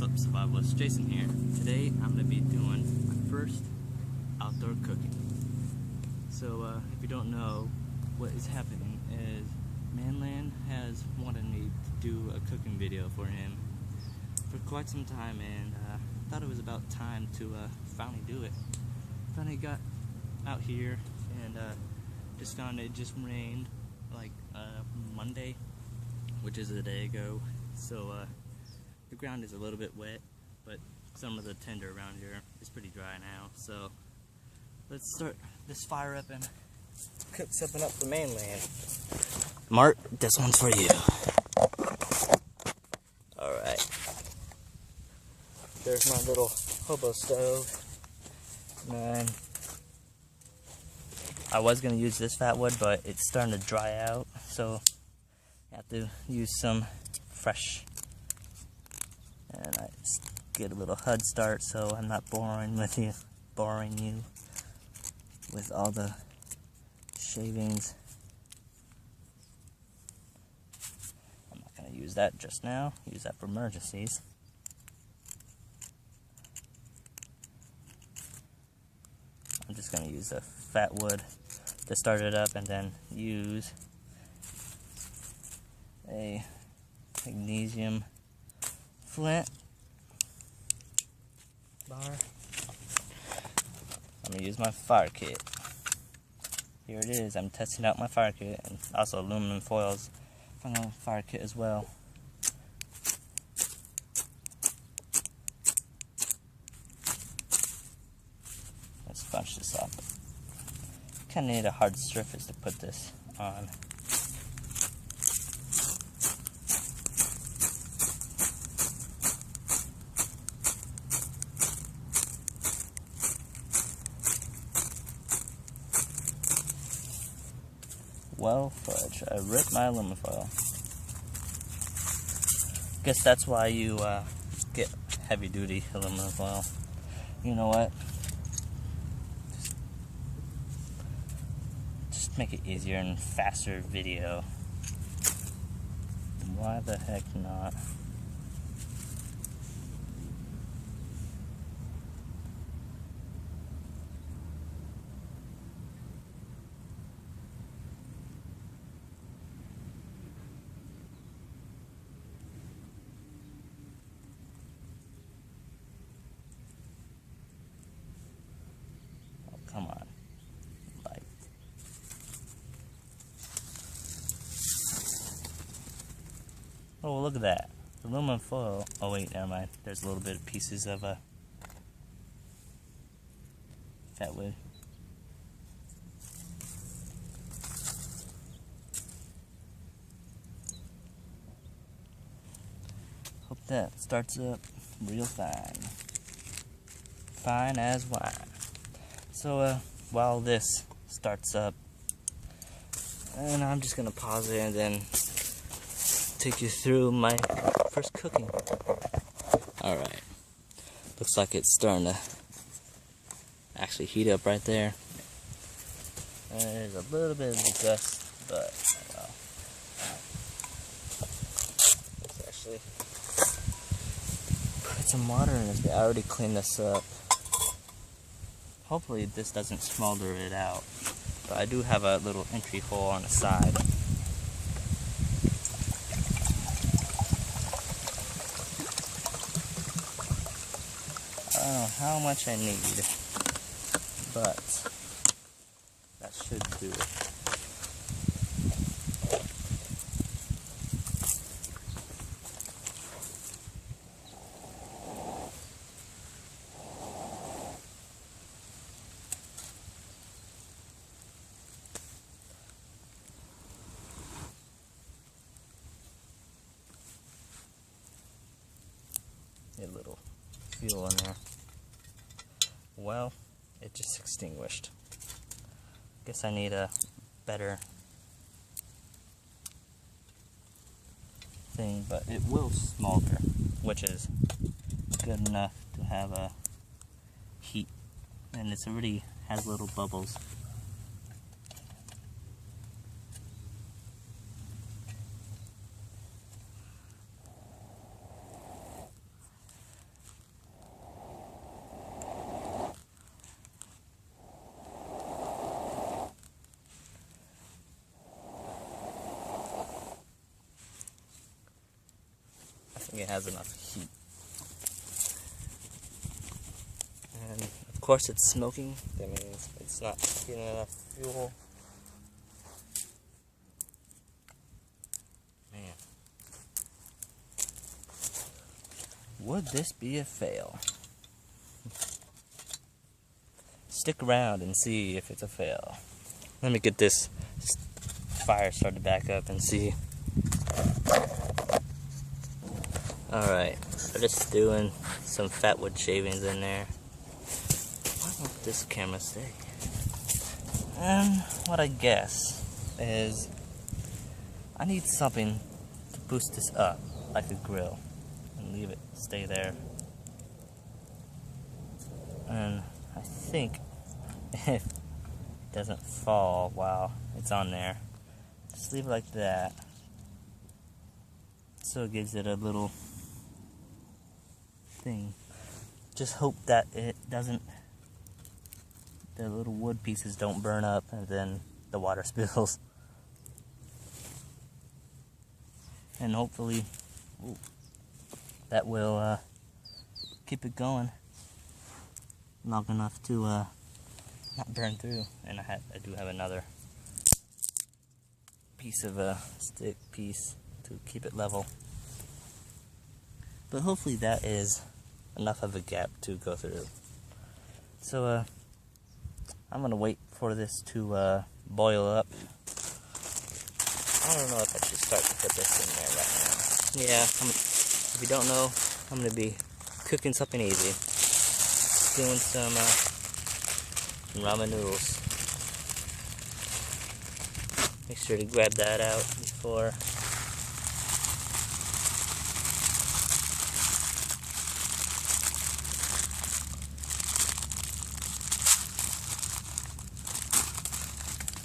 What's up, survivalist? Jason here. Today I'm going to be doing my first outdoor cooking. So if you don't know, what is happening is Manland has wanted me to do a cooking video for him for quite some time, and I thought it was about time to finally do it. Finally got out here and just found it just rained like Monday, which is a day ago. So the ground is a little bit wet, but some of the tinder around here is pretty dry now. So let's start this fire up and cook something up for Manland. Mart, this one's for you. Alright. There's my little hobo stove. And I was going to use this fat wood, but it's starting to dry out, so I have to use some fresh. And I just get a little HUD start so I'm not boring you with all the shavings. I'm not going to use that just now, use that for emergencies. I'm just going to use the fat wood to start it up and then use a magnesium flint bar. I'm going to use my fire kit. Here it is. I'm testing out my fire kit, and also aluminum foils from the fire kit as well. Let's bunch this up. Kind of need a hard surface to put this on. Well, fudge, I ripped my aluminum foil. Guess that's why you get heavy duty aluminum foil. You know what? Just make it easier and faster video. Why the heck not? Come on. Light. Oh, look at that. Aluminum foil. Oh, wait, never mind. There's a little bit of pieces of fat wood. Hope that starts up real fine. Fine as wine. So while this starts up, and I'm just gonna pause it and then take you through my first cooking. Alright, looks like it's starting to actually heat up right there. And there's a little bit of a gust, but well, let's actually put some water in this. I already cleaned this up. Hopefully this doesn't smolder it out, but I do have a little entry hole on the side. I don't know how much I need, but that should do it. A little fuel in there. Well, it just extinguished. Guess I need a better thing, but it will smolder, which is good enough to have a heat, and it's already has little bubbles. think it has enough heat. And of course it's smoking. That means it's not getting enough fuel. Man. Would this be a fail? Stick around and see if it's a fail. Let me get this fire started back up and see. Alright, we're just doing some fatwood shavings in there. Why won't this camera stay? And what I guess is I need something to boost this up, like a grill, and leave it stay there. And I think if it doesn't fall while it's on there, just leave it like that, so it gives it a little thing. Just hope that it doesn't, the little wood pieces don't burn up and then the water spills. And hopefully that will keep it going long enough to not burn through. And I do have another piece of a stick piece to keep it level. But hopefully that is enough of a gap to go through. So I'm gonna wait for this to boil up. I don't know if I should start to put this in there right now. Yeah, if you don't know, I'm gonna be cooking something easy. Doing some ramen noodles. Make sure to grab that out before.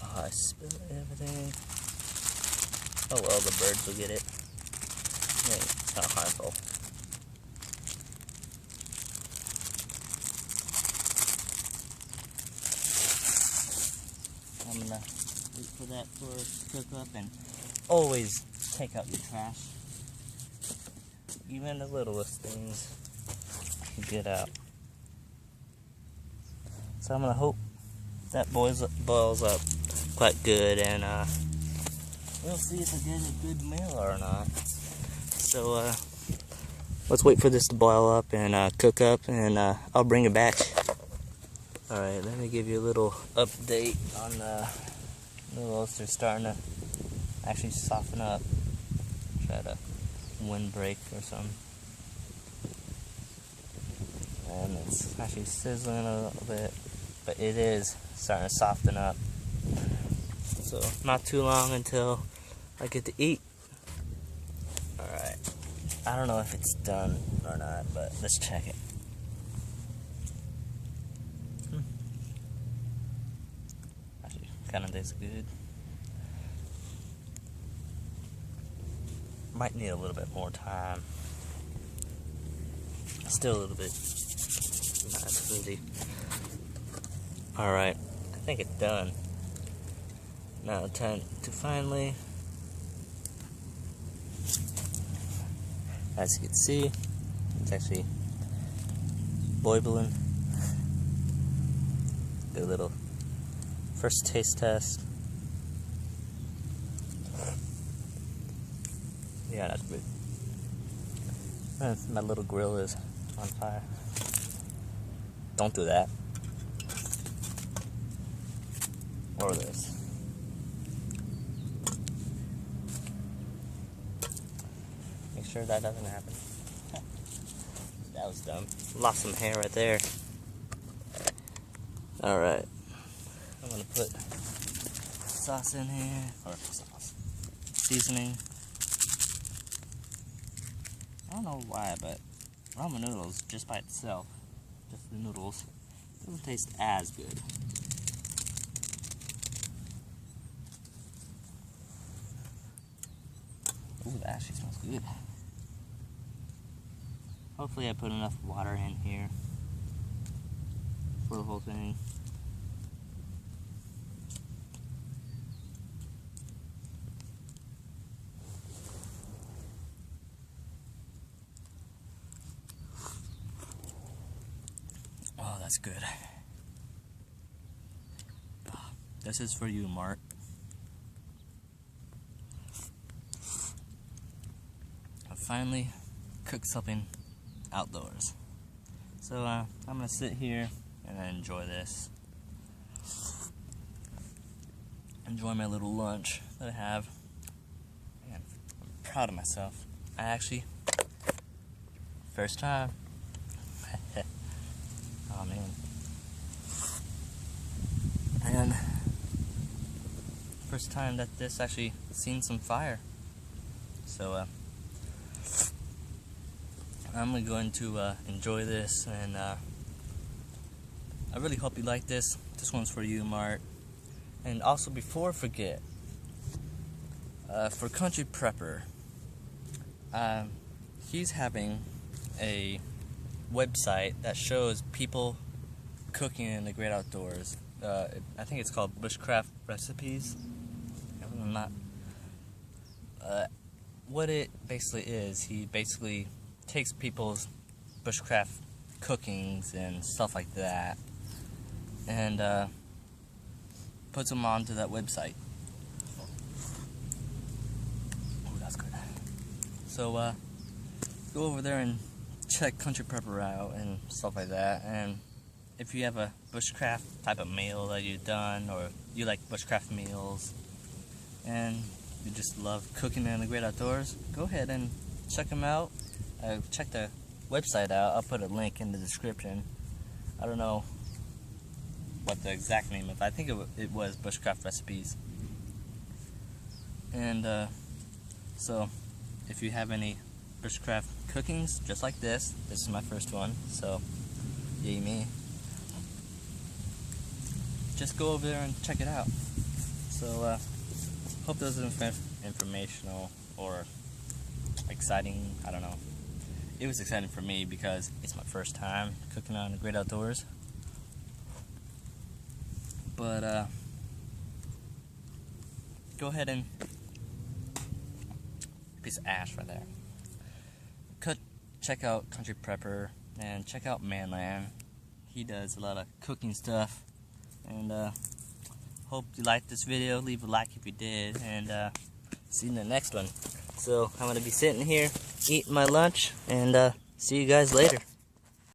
Oh, I spilled everything. Oh well, the birds will get it. It's not harmful. I'm gonna wait for that to cook up, and always take out your trash. Even the littlest things you get out. So I'm gonna hope that boils up quite good, and we'll see if I get a good meal or not. So let's wait for this to boil up and cook up, and I'll bring it back. Alright, let me give you a little update on the noodles. They're starting to actually soften up. Try to windbreak or something. And it's actually sizzling a little bit, but it is starting to soften up. So not too long until I get to eat. Alright, I don't know if it's done or not, but let's check it. Actually, kind of tastes good. Might need a little bit more time. Still a little bit not fuzzy. Alright, I think it's done. Now time to finally, as you can see, it's actually boiling. Do a little first taste test. Yeah, that's good. My little grill is on fire. Don't do that. Or this. Make sure that doesn't happen. That was dumb. Lost some hair right there. Alright. I'm gonna put sauce in here. Or sauce. Seasoning. I don't know why, but ramen noodles, just by itself, just the noodles, doesn't taste as good. Ooh, that actually smells good. Hopefully I put enough water in here for the whole thing. that's good. This is for you, Mark. I finally cooked something outdoors. So I'm gonna sit here and enjoy this. Enjoy my little lunch that I have. Man, I'm proud of myself. I actually, first time. Oh man. And first time that this actually seen some fire. So I'm going to enjoy this, and I really hope you like this. This one's for you, Mart. And also, before I forget, for Country Prepper, he's having a website that shows people cooking in the great outdoors. I think it's called Bushcraft Recipes. I'm not. What it basically is, he basically takes people's bushcraft cookings and stuff like that, and puts them onto that website. Oh, that's good. So go over there and check Country Prepper out and stuff like that. And if you have a bushcraft type of meal that you've done, or you like bushcraft meals, and you just love cooking in the great outdoors, go ahead and check them out. Check the website out. I'll put a link in the description. I don't know what the exact name of it. I think it was Bushcraft Recipes. And so if you have any bushcraft cookings just like this is my first one, so yay me. Just go over there and check it out. So hope this is informational or exciting. I don't know. It was exciting for me because it's my first time cooking out in the great outdoors. But go ahead and piece of ash right there. Check out Country Prepper and check out Manland. He does a lot of cooking stuff. And hope you liked this video. Leave a like if you did, and see you in the next one. So I'm gonna be sitting here eating my lunch, and see you guys later.